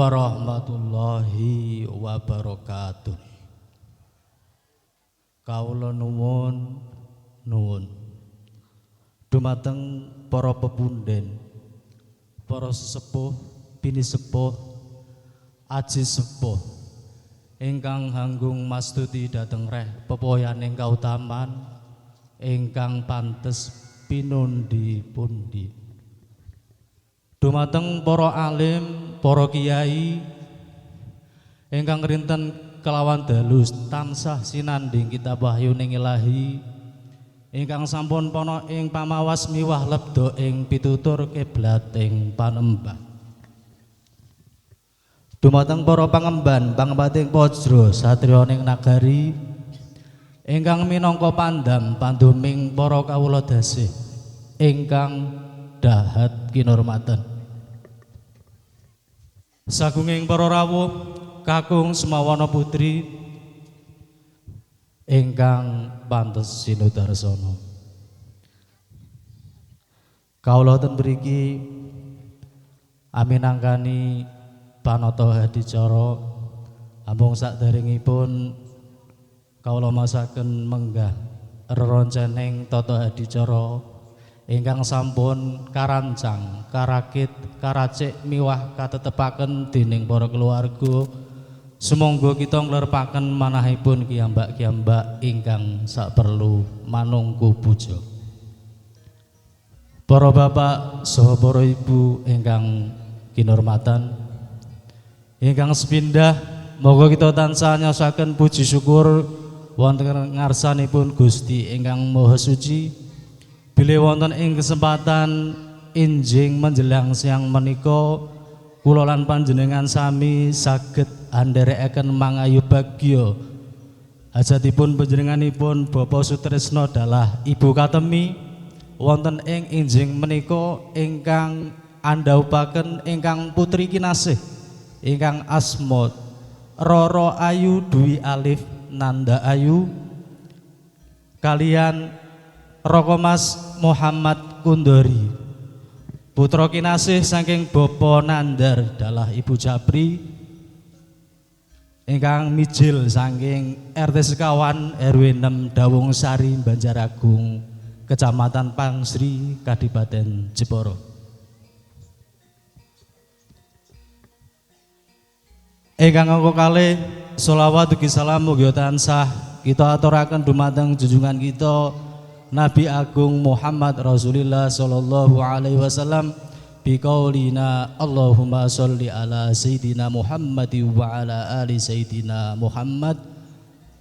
warahmatullahi wabarakatuh. Kaula nuwun dumateng para pepunden, para sesepuh, bini sepuh, aji sepuh ingkang hanggung mastuti dhateng reh pepoyaning kautaman ingkang pantes pinundi-pundi. Dumateng para alim, para kiai ingkang rinten kelawan dalu tansah sinanding kitab wahyuning Ilahi ingkang sampun pana ing pamawas miwah lebda ing pitutur kiblat ing panembah. Dumateng para pangemban pangempating pojro satriya ning nagari ingkang minangka pandam panduming para kawula dasih ingkang dahat kinurmatan. Sagunging para rawuh kakung semawana putri ingkang pantes sinudarsana. Kawula ten mriki aminangkani panata hadicara ampun saderengipun kawula masaken menggah reroncening tata hadicara ingkang sampun karancang, karakit, karacik miwah katetepaken dening para keluarga. Sumangga kita nglerepaken manahipun kiyambak-kiyambak ingkang saperlu manungku puja. Para bapak saha para ibu ingkang kinurmatan, ingkang sepindah moga kita tansah nyosaken puji syukur wonten ngarsanipun Gusti ingkang Maha Suci. Bilih wonten ing kesempatan injing menjelang siang menika kula lan panjenengan sami saged andherekaken mangayu bagya hajatipun panjenenganipun Bapak Sutresno dalah Ibu Katemi wonten ing injing menika ingkang andhaupaken ingkang putri kinasih ingkang asma Roro Ayu Dwi Alif Nanda Ayu kalian Rokomas Muhammad Kundori putra kinasih saking Bapa Nandar dalah Ibu Japri ingkang mijil saking RT sekawan RW 6 Dawung Sari Banjaragung Kecamatan Pangsri Kadipaten Jepara. Ingkang angka kalih sholawat ugi salam mugi tansah kita aturaken dumateng junjungan kita Nabi Agung Muhammad Rasulullah sallallahu alaihi wasallam biqaulina Allahumma sholli ala sayyidina Muhammad wa ala ali sayyidina Muhammad.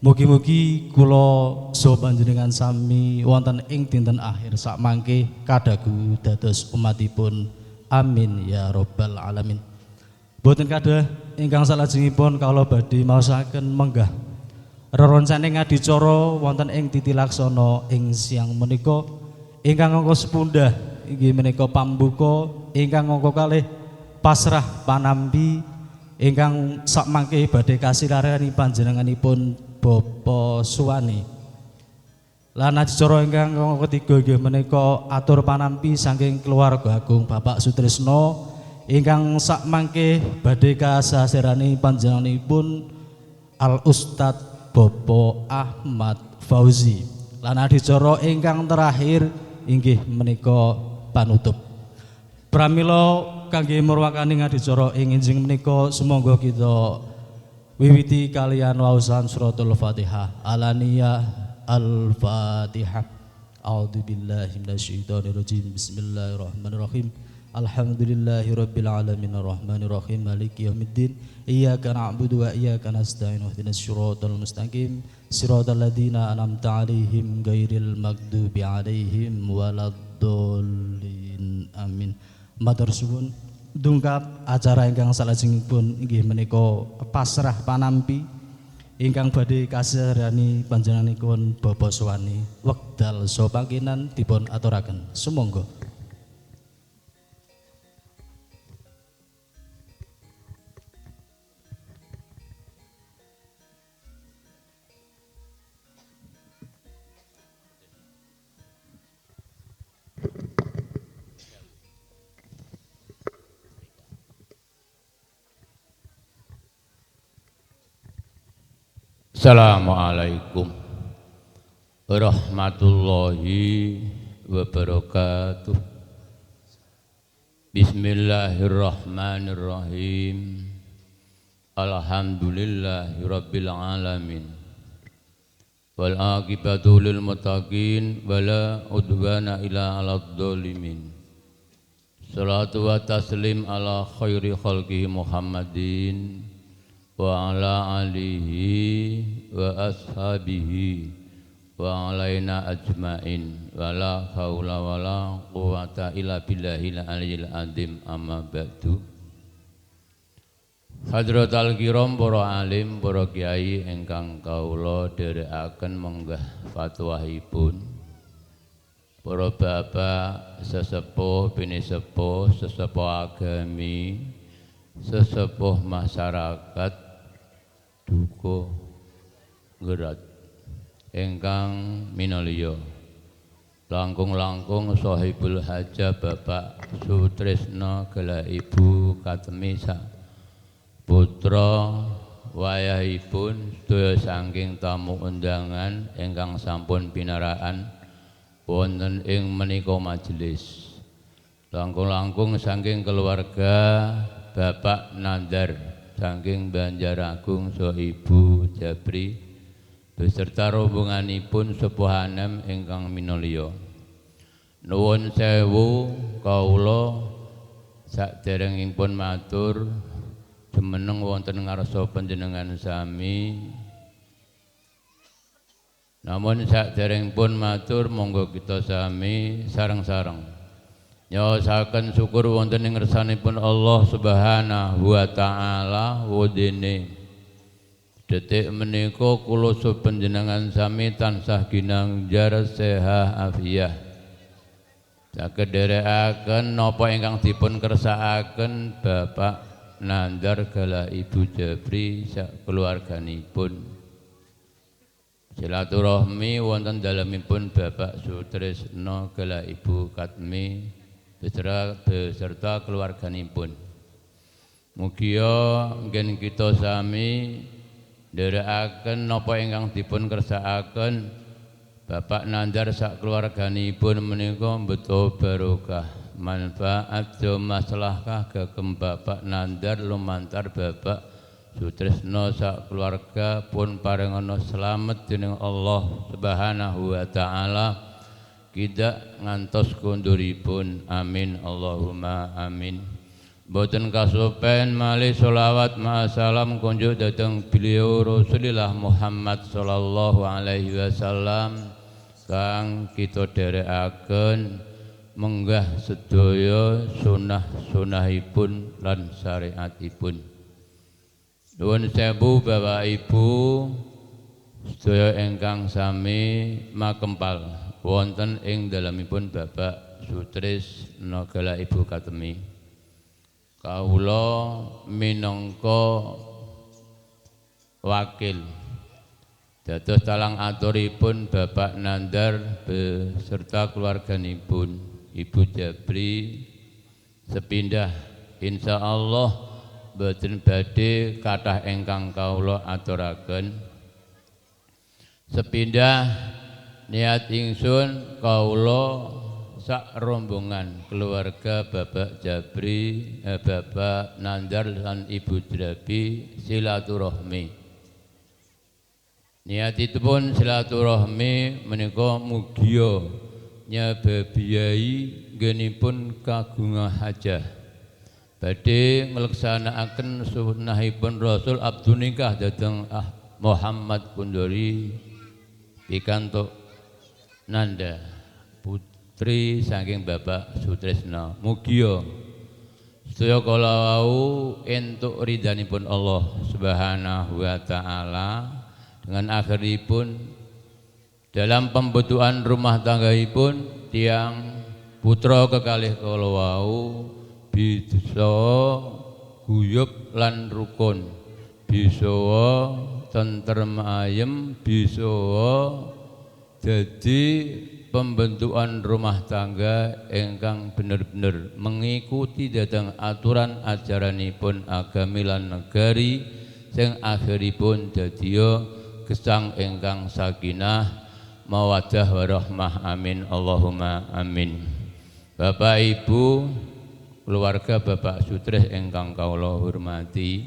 Mugi-mugi kula saha panjenengan sami wonten ing dinten akhir sakmangke kadagu dados umatipun amin ya rabbal alamin. Boten kadah ingkang salajengipun kawula badhe maosaken menggah reroncane ngadicara wonten ing titi laksana ing siang menika ingkang angka sepundhah inggih menika pambuka ingkang angka kalih pasrah panampi ingkang sakmangke badhe kasirarani panjenenganipun Bapa Suwani. Lan adicara ingkang angka ketiga inggih menika atur panampi saking keluarga agung Bapak Sutresno ingkang sakmangke badhe kasasirani panjenenganipun Al Ustadz Bapak Ahmad Fauzi. Lan adicara ingkang terakhir inggih menika panutup. Pramila kangge murwakani adicara ing injing menika sumangga kita wiwiti kalian waosan suratul Fatihah. Alaniyah Al-Fatihah. A'udzubillahi minasyaitonirrajim. Bismillahirrahmanirrahim. Alhamdulillahirabbil alamin arrahmanir rahim maliki yaumiddin iyyaka na'budu wa iyyaka nasta'in ihdinas siratal mustaqim siratal ladzina an'amta 'alaihim ghairil maghdubi 'alaihim waladdallin amin. Matur suwun dungkap acara ingkang salajengipun inggih menika pasrah panampi ingkang badhe kasirani panjenenganipun Bapak Suwani wekdal saha pangkenan dipun aturaken sumangga. Assalamualaikum warahmatullahi wabarakatuh. Bismillahirrahmanirrahim. Alhamdulillahirabbil alamin. Wal aqibatu lil muttaqin wala udwana illa 'alal dzalimin. Shalatu wa taslim ala khairi khalqihi Muhammadin wa ala alihi wa ashabihi wa alaina ajmain wa la haula wa la quwata illa billahil aliyyil azim amma ba'du. Hadratal kiram para alim para kiai ingkang kawula dherekaken menggah fatwahipun, para bapak sesepuh bini sepuh sesepuh agami sesepuh masyarakat duka gerat ingkang minulya, langkung-langkung sahibul hajah Bapak Sutrisno Gela Ibu Katemi sak putra wayahipun sedaya saking tamu undangan ingkang sampun pinaraan wonten ing menika majelis, langkung-langkung saking keluarga Bapak Nandar saking Banjaragung saha Ibu Jabri beserta rombonganipun sepuhanem ingkang minulya. Nuwun sewu kawula saderengipun matur jumeneng wonten ngarsa panjenengan sami. Namun saderengipun matur monggo kita sami sareng-sareng nyaosaken syukur wonten ing ngersanipun Allah Subhanahu wa taala. Wedene detik menika kula panjenengan sami tansah ginanjar sehat afiah saged dherekaken napa ingkang dipun kersakaken Bapak Nandar Gela Ibu Jabri sak keluarganipun. Silaturahmi wonten dalemipun Bapak Sutrisno Gela Ibu Katmi beserta keluarganipun. Mugia ngen kita sami nderekaken napa ingkang dipun kersakaken Bapak Nandar sak keluarganipun menika beto barokah manfaat jo masalah kagem Bapak Nandar lumantar Bapak Sutrisno sak keluarga pun parengana slamet dening Allah Subhanahu wa taala. Kita ngantos kunduripun, amin Allahumma amin. Boten kasupen malih sholawat ma'asalam kunjuk dateng beliau Rasulullah Muhammad sallallahu alaihi wasallam kang kita dherekaken menggah sedaya sunah-sunahipun lan syariatipun. Nuwun sewu Bapak Ibu sedaya ingkang sami makempal wonten ing dalemipun Bapak Sutrisno Gela Ibu Katemi. Kawula minangka wakil dados talang aturipun Bapak Nandar beserta keluarganipun Ibu Jabri sepindah insyaallah boten badhe kathah ingkang kawula aturaken. Sepindah niat ingsun kawula sak rombongan keluarga Bapak Jabri, Bapak Nandar lan Ibu Jabri silaturahmi. Niatipun silaturahmi menika mugia nyababiyai nggenipun kagungan hajah badhe ngleksanakaken sunahipun Rasul abdu nikah dhateng Muhammad Kundori pikantuk Nanda putri saking Bapak Sutrisno. Mugia sedaya kala wau entuk ridhanipun Allah Subhanahu wa taala dengan akhiripun dalam pembutuhan rumah tanggahipun tiang putra kekalih kala wau bisa guyub lan rukun, bisa tentrem ayem, bisa jadi pembentukan rumah tangga ingkang bener-bener mengikuti dhateng aturan ajaranipun agami lan negari sing akhiripun dadiya gesang ingkang sakinah mawaddah warahmah amin Allahumma amin. Bapak Ibu keluarga Bapak Sutris ingkang kawula hormati,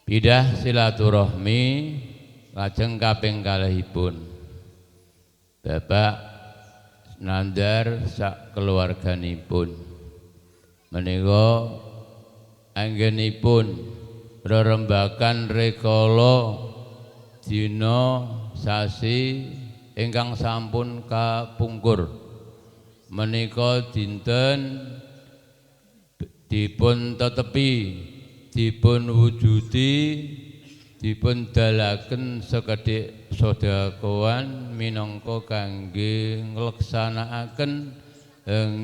bidah silaturahmi lajeng kaping kalihipun Bapak Nandar sak keluarganipun menika anggenipun rerembakan rikala dina sasi ingkang sampun kapungkur menika dinten dipun tetepi dipun wujudi dipun dalaken sekedhik sedekawan minangka kangge ngleksanakaken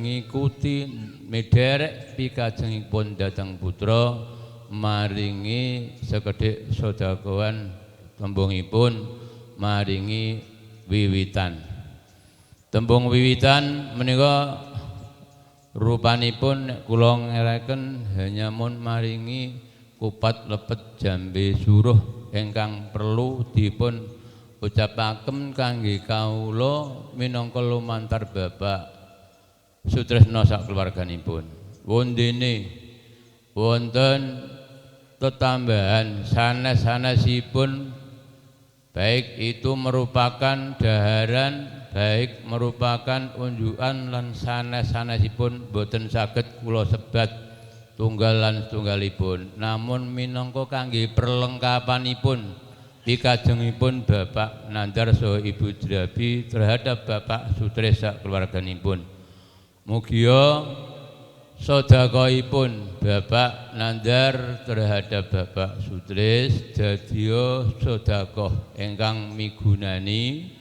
ngikuti mederek pikajengipun dhateng putra maringi sekedhik sedekawan tembungipun maringi wiwitan. Tembung wiwitan menika rupanipun kula ngereken hanya mun maringi kupat lepet jambe suruh ingkang perlu dipun ucapaken kangge kawula minangka lumantar Bapak Sutresna sak keluarganipun. Wondene wonten tetambahan sanes-sanesipun baik itu merupakan daharan baik merupakan unjukan lan sanes-sanesipun boten saged kula sebat tunggal lan tunggalipun, namun minangka kangge perlengkapanipun pikajengipun Bapak Nandar saha Ibu Jrabi terhadap Bapak Sutris sak keluarganipun. Mugia sedekahipun Bapak Nandar terhadap Bapak Sutris dadiya sedekah ingkang migunani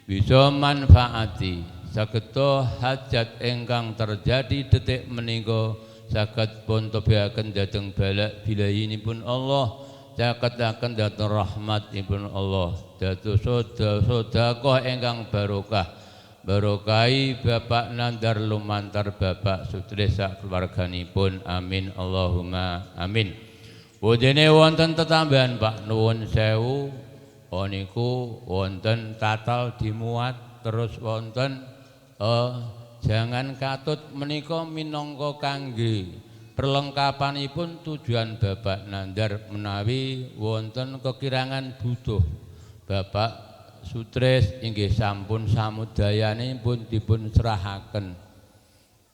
bisa manfaati sageta hajat ingkang terjadi detik menika saged pun tobiaken dhateng balak bilayinipun Allah, caketaken dhateng rahmatipun Allah, dados sedekah ingkang barokah barokahi Bapak Nandar lumantar Bapak Sutris sak keluarganipun amin Allahumma amin. Budene wonten tetambahan Pak nuwun sewu niku wonten tatal dimuat terus wonten jangan katut menika minangka kangge perlengkapanipun tujuan Bapak Nandar menawi wonten kekirangan butuh Bapak Sutris inggih sampun samudayane pun dipun serahaken.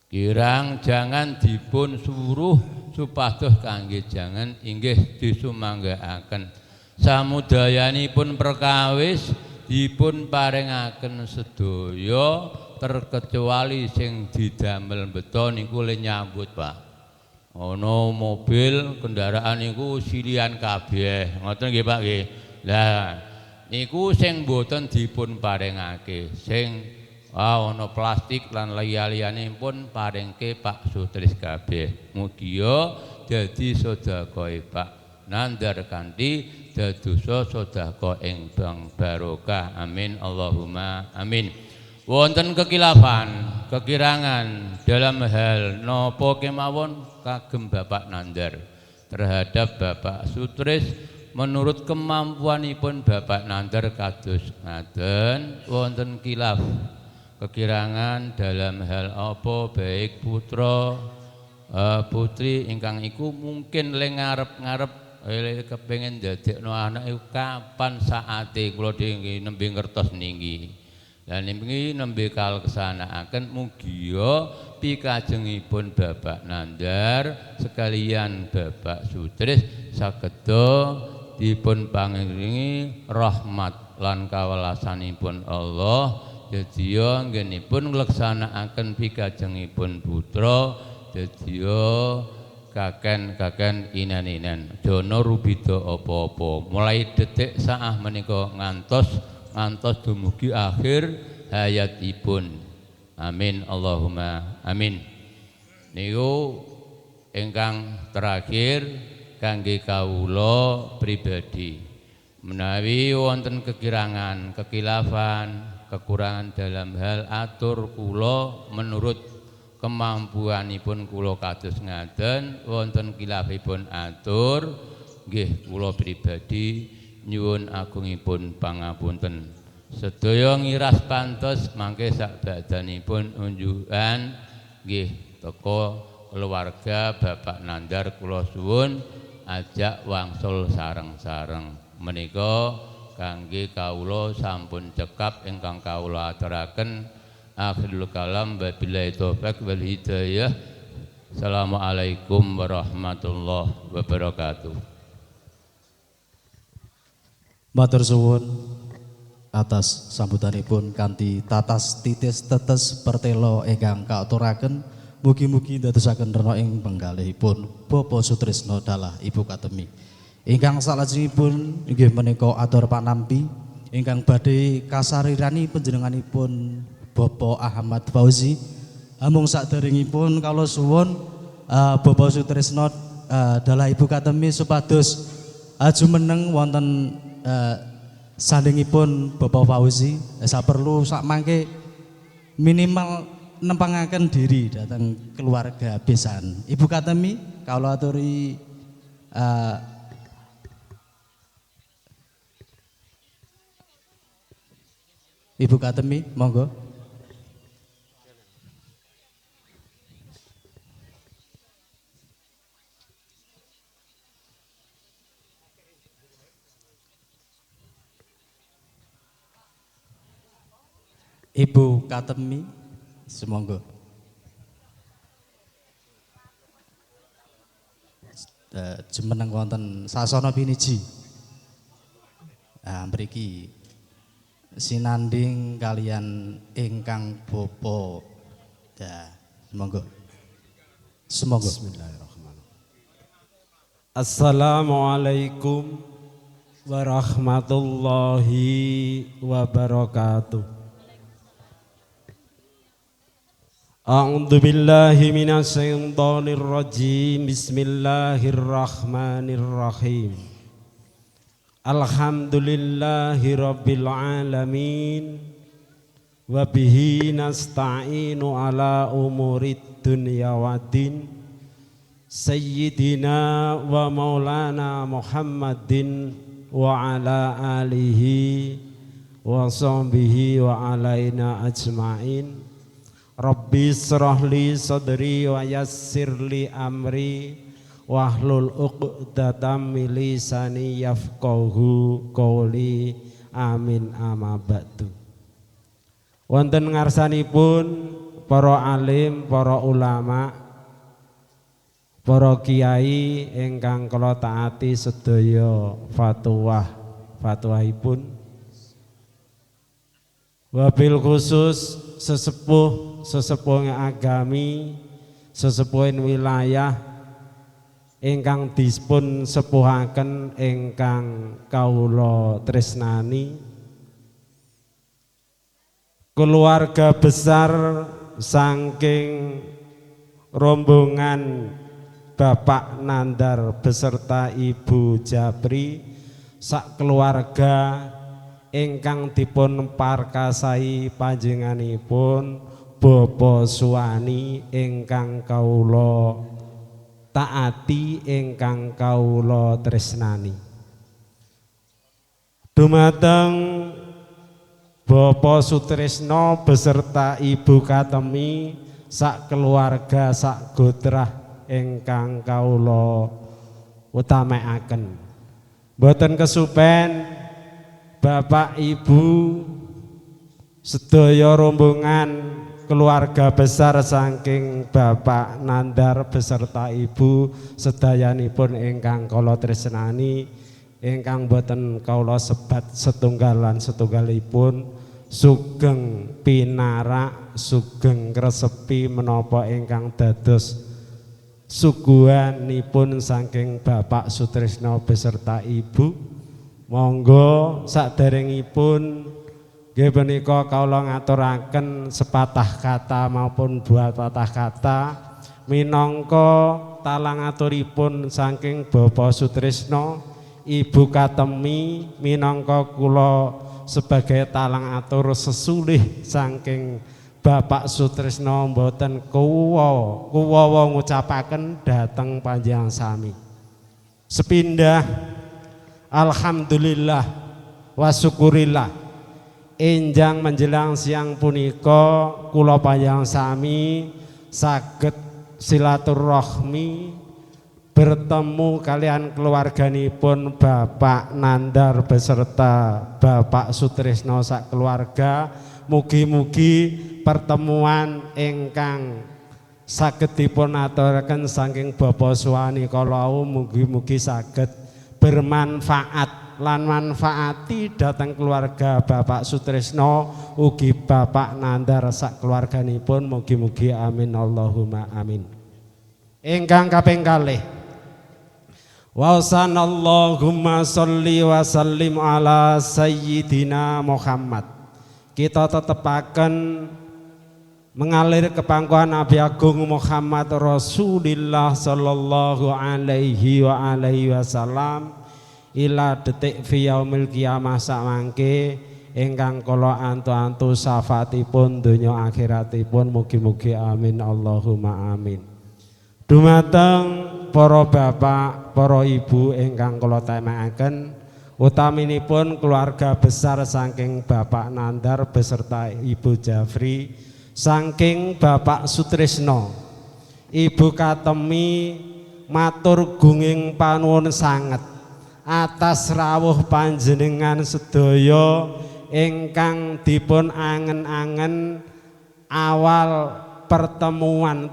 Kirang jangan dipun suruh supados kangge jangan inggih disumanggaaken. Samudayanipun perkawis dipun paringaken sedaya terkecuali sing didamel beto niku le nyambut Pak. Ana mobil kendaraan niku silian kabeh. Ngoten nggih Pak nggih. Lah niku sing boten dipun paringake. Sing ana plastik lan liya-liyane pun paringke Pak Sutris kabeh. Mugia dadi sedekah Pak Nandar kanthi dadosa sedekah ingkang barokah. Amin Allahumma amin. Wonten kekilafan, kekirangan dalam hal napa kemawon kagem Bapak Nandar terhadap Bapak Sutris menurut kemampuanipun Bapak Nandar kados ngaten wonten kilaf kekirangan dalam hal apa baik putra putri ingkang iku mungkin le ngarep-ngarep kepengin dadekno anak iku kapan saate kula dhewe nembe ngertos niki. Dan ini nembe kaleksanakaken mugia pikajengipun Bapak Nandar sekalian Bapak Sutris sageda dipun pangiringi rahmat lan kawelasanipun Allah dadiya anggenipun ngleksanakaken pikajengipun putra dadiya kaken inan-inan dono rubida apa-apa mulai detik saah menika ngantos dumugi akhir hayatipun. Amin Allahumma amin. Niku ingkang terakhir kangge kawula pribadi menawi wonten kekirangan, kekilafan, kekurangan dalam hal atur kula menurut kemampuanipun kula kados ngaten wonten kilafipun atur nggih kula pribadi nyuwun agungipun pangapunten. Sedaya ngiras pantos mangke sakbadanipun unjukan nggih teko keluarga Bapak Nandar kula suwun ajak wangsul sareng-sareng menika kangge kawula sampun cekap ingkang kawula aturaken. Akhirul kalam wabillahi taufik wal hidayah. Assalamualaikum warahmatullahi wabarakatuh. Matur suwun atas sambutanipun kanthi tatas titis tetes pertelo ingkang kaaturaken. Mugi-mugi dadosaken rena ing penggalihipun Bapak Sutrisno dalah Ibu Katemi. Ingkang salajengipun inggih menika atur panampi ingkang badhe kasarirani panjenenganipun Bapak Ahmad Fauzi. Amung saderengipun kula suwun Bapak Sutrisno dalah Ibu Katemi supados jumeneng wonten sandingipun Bapak Fauzi saperlu sak mangke minimal nempangaken diri datang keluarga besan. Ibu Katemi kawula aturi Ibu Katemi monggo. Ibu Katemi semonggo. Jumeneng wonten sasana piniji. Mriki sinanding kalian ingkang bapa. Semonggo. Semonggo. Bismillahirrahmanirrahim. Assalamualaikum warahmatullahi wabarakatuh. A'udzu billahi minasy syaithanir rajim. Bismillahirrahmanirrahim. Alhamdulillahi rabbil alamin wa bihi nasta'inu ala umurid dunya waddin. Sayyidina wa maulana Muhammadin wa ala alihi wa sahbihi wa alaina ajma'in. Rabbi shrah li sadri wa yassir li amri wahlul 'uqdatam min lisani yafqahu qouli. Amin amma ba'du. Wonten ngarsanipun para alim, para ulama, para kiai ingkang kula taati sedaya fatwahipun. Wabil khusus sesepuh agami, sesepuhin wilayah ingkang dipun sepuhaken ingkang kawula tresnani, keluarga besar saking rombongan Bapak Nandar beserta Ibu Japri, sak keluarga ingkang dipun parkasai panjenenganipun Bapak Suwani ingkang kawula taati, ingkang kawula tresnani. Dumateng Bapak Sutrisno beserta Ibu Katemi, sak keluarga sak gotrah ingkang kawula utamakaken. Boten kesupen Bapak Ibu sedaya rombongan keluarga besar saking Bapak Nandar beserta Ibu sedayanipun ingkang kula tresnani, ingkang boten kawula sebat setunggalan setunggalipun, sugeng pinarak, sugeng kresepi menapa ingkang dados suguhanipun saking Bapak Sutrisno beserta Ibu. Monggo saderengipun nggih menika kawula ngaturaken sepatah kata maupun dua patah kata minangka talangaturipun saking Bapak Sutrisno, Ibu Katemi, minangka kula sebagai talangatur sesulih saking Bapak Sutrisno mboten kuwawa ngucapaken dhateng panjenengan sami. Sepindah Alhamdulillah wa syukurillah. Enjang menjelang siang punika kula panjang sami saged silaturahmi bertemu kalian keluarganipun Bapak Nandar beserta Bapak Sutrisno sak keluarga. Mugi-mugi pertemuan ingkang saged dipun aturaken saking Bapak Suwani kalau mugi-mugi saged bermanfaat lan manfaati datang keluarga Bapak Sutrisno ugi Bapak Nandar sak keluarganipun. Mugi-mugi amin Allahumma amin. Ingkang kaping kalih, wa sallallahu sholli wa sallim ala sayyidina Muhammad. Kita tetepaken mengalir ke pangkuan Nabi Agung Muhammad Rasulullah sallallahu alaihi wasallam ila detik fi yaumil qiyamah samangke ingkang kula antu-antu syafaatipun donya akhiratipun. Mugi-mugi amin Allahumma amin. Dumateng para bapak, para ibu ingkang kula temekaken, utaminipun keluarga besar saking Bapak Nandar beserta Ibu Jafri, saking Bapak Sutrisno, Ibu Katemi matur gunging panuwun sanget atas rawuh panjenengan sedaya ingkang dipun angen-angen awal pertemuan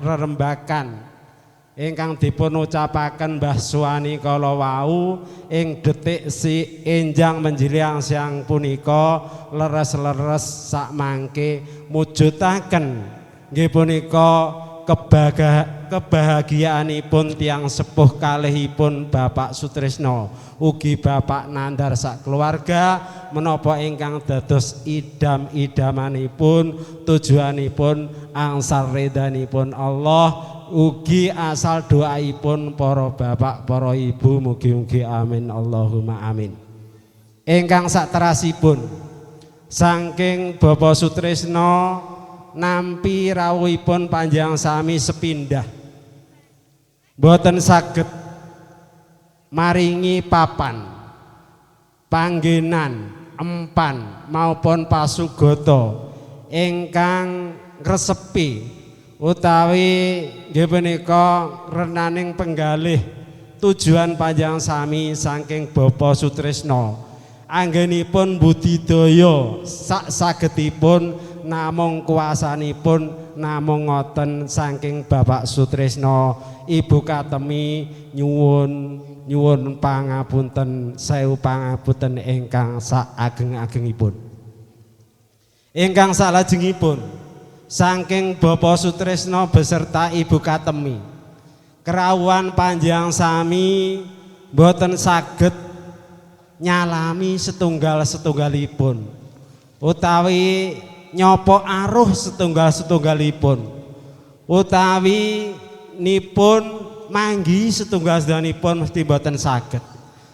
rerembakan ingkang dipun ucapaken Mbah Suwani kala wau ing detik si enjang menjelang siang punika leres-leres sak mangke mujudaken nggih punika kebahagiaanipun tiang sepuh kalihipun Bapak Sutrisno ugi Bapak Nandar sak keluarga menapa ingkang dados idam-idamanipun tujuanipun angsal redanipun Allah ugi asal doaipun para bapak para ibu. Mugi-mugi amin Allahumma amin. Ingkang saterasipun saking Bapak Sutrisno nampi rawuhipun panjang sami sepindah boten saged maringi papan panggenan empan maupun pasugata ingkang ngresepi utawi nggih punika renaning penggalih tujuan panjang sami saking Bapak Sutrisno anggenipun budidaya sak sagedipun namung kuasanipun namung ngoten saking Bapak Sutrisno. Ibu Katemi nyuwun pangapunten sewu pangapunten ingkang saageng-agengipun. Ingkang salajengipun saking Bapak Sutrisno beserta Ibu Katemi kerawuhan panjang sami boten saged nyalami setunggal-setunggalipun utawi nyopo aruh setunggal-setunggalipun utawi nipun manggi setunggal-setunggalipun mesti boten saged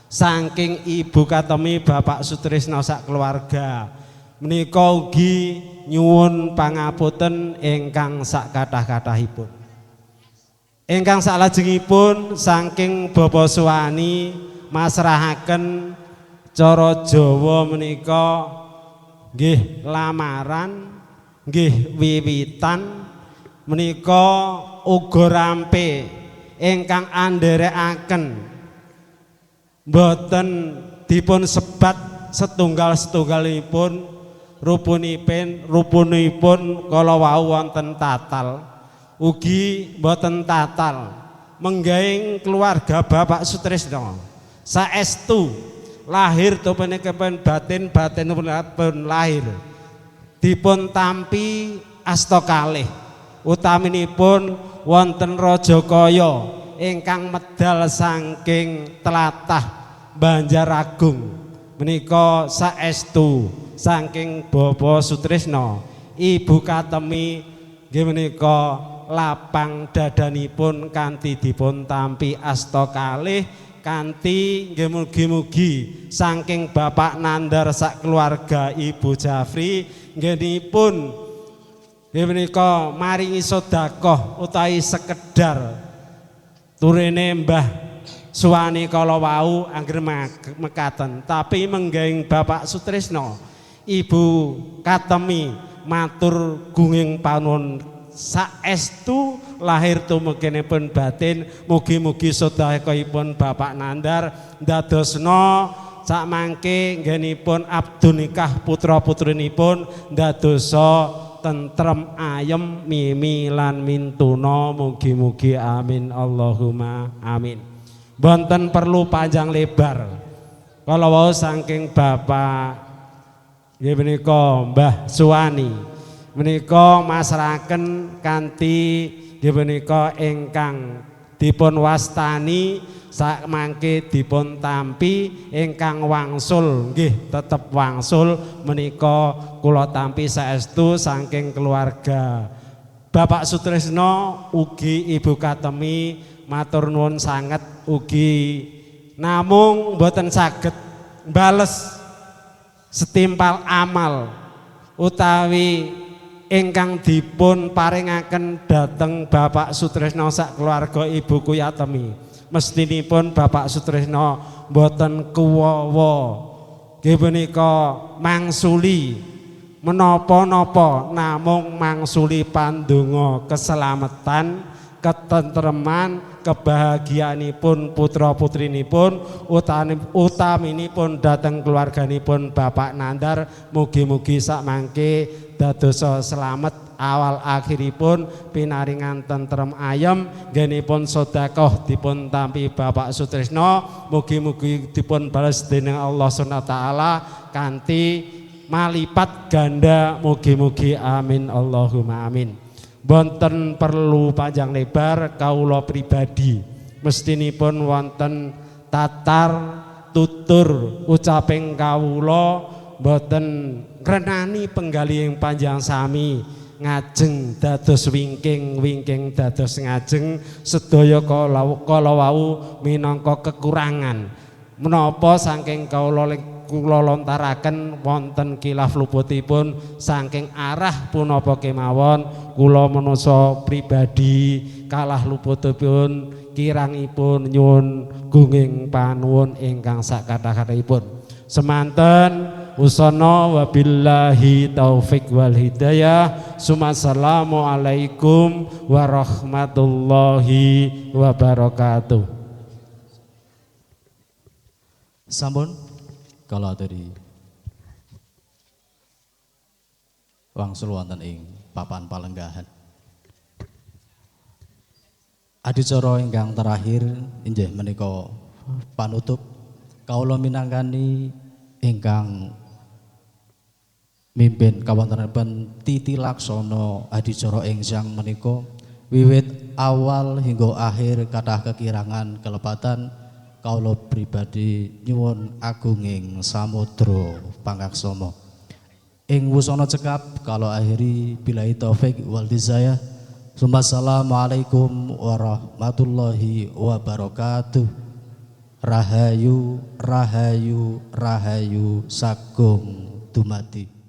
saking Ibu Katemi Bapak Sutrisno sak keluarga menika ugi nyuwun pangapunten ingkang sak kathah-kathahipun. Ingkang salajengipun saking Bapak Suwani masrahaken cara Jawa menika nggih lamaran nggih wiwitan menika uga rampe ingkang andherekaken boten dipun sebat setunggal-setunggalipun rupunipun kala wau wonten tatal ugi boten tatal menggaing keluarga Bapak Sutrisno saestu lahir tumenikipun batin-batinipun lahir dipun tampi asta kalih utaminipun wonten Rajakaya ingkang medal saking tlatah Banjaragung menika saestu saking Bapak Sutrisno. Ibu Katemi nggih menika lapang dadanipun kanthi dipun tampi asta kalih kanthi nggih mugi-mugi saking Bapak Nandar sak keluarga Ibu Jafri nggenipun nggih menika maringi sedekah utawi sekedar turene Mbah suwani kala wau angger mekaten, tapi menggaing Bapak Sutrisno Ibu Katemi matur gunging panuwun saestu lahir tumuginipun batin, mugi-mugi sedayahipun Bapak Nandar ndadosna sakmangke nggenipun abdu nikah putra-putrinipun ndadosa tentrem ayem mimi lan mintuna, mugi-mugi amin Allahumma amin. Boten perlu panjang lebar kala wau saking Bapak nggih menika Mbah Suwani menika masrahaken kanthi nggih menika ingkang dipun wastani sakmangke dipun tampi ingkang wangsul nggih tetep wangsul menika kula tampi saestu saking keluarga Bapak Sutrisno ugi Ibu Katemi matur nuwun sanget ugi namung mboten saged bales setimpal amal utawi ingkang dipun paringaken dhateng Bapak Sutrisno sak keluarga Ibu Kuyatemi. Mestinipun Bapak Sutrisno mboten kuwawa nggih menika mangsuli menapa-napa namung mangsuli pandonga keselamatan, ketentreman, kebahagiaanipun putra-putrinipun utaminipun dhateng keluarganipun Bapak Nandar, mugi-mugi sakmangke dadosa selamet awal akhiripun pinaringan tentrem ayem nggenipun sedekah dipun tampi Bapak Sutrisno, mugi-mugi dipun bales dening Allah Subhanahu wa taala kanthi malipat ganda, mugi-mugi amin Allahumma amin. Boten perlu panjang lebar kawula pribadi mestinipun wonten tatar tutur ucaping kawula boten ngrenani penggalihing panjang sami ngajeng dados wingking dados ngajeng sedaya kala wau minangka kekurangan menapa saking kawula lontaraken wonten kilaf luputipun saking arah punapa kemawon kula manungsa pribadi kalah luputipun kirangipun nyuwun gunging panuwun ingkang sakathah-kathahipun semanten usana wabillahi taufik wal hidayah. Assalamu alaikum warahmatullahi wabarakatuh. Sampun kalau dari wangsul wonten ing papan palenggahan. Adicara ingkang terakhir inggih menika panutup kawula minangkani ingkang mimpin kawontenanipun Titi Laksana adicara ing siang menika wiwit awal hingga akhir kathah kekirangan kelepatan kawula pribadi nyuwun agunging samudra pangaksama ing wusana cekap kalau akhiri billahi taufik wal hidayah. Assalamualaikum warahmatullahi wabarakatuh. Rahayu rahayu rahayu sagung dumadi.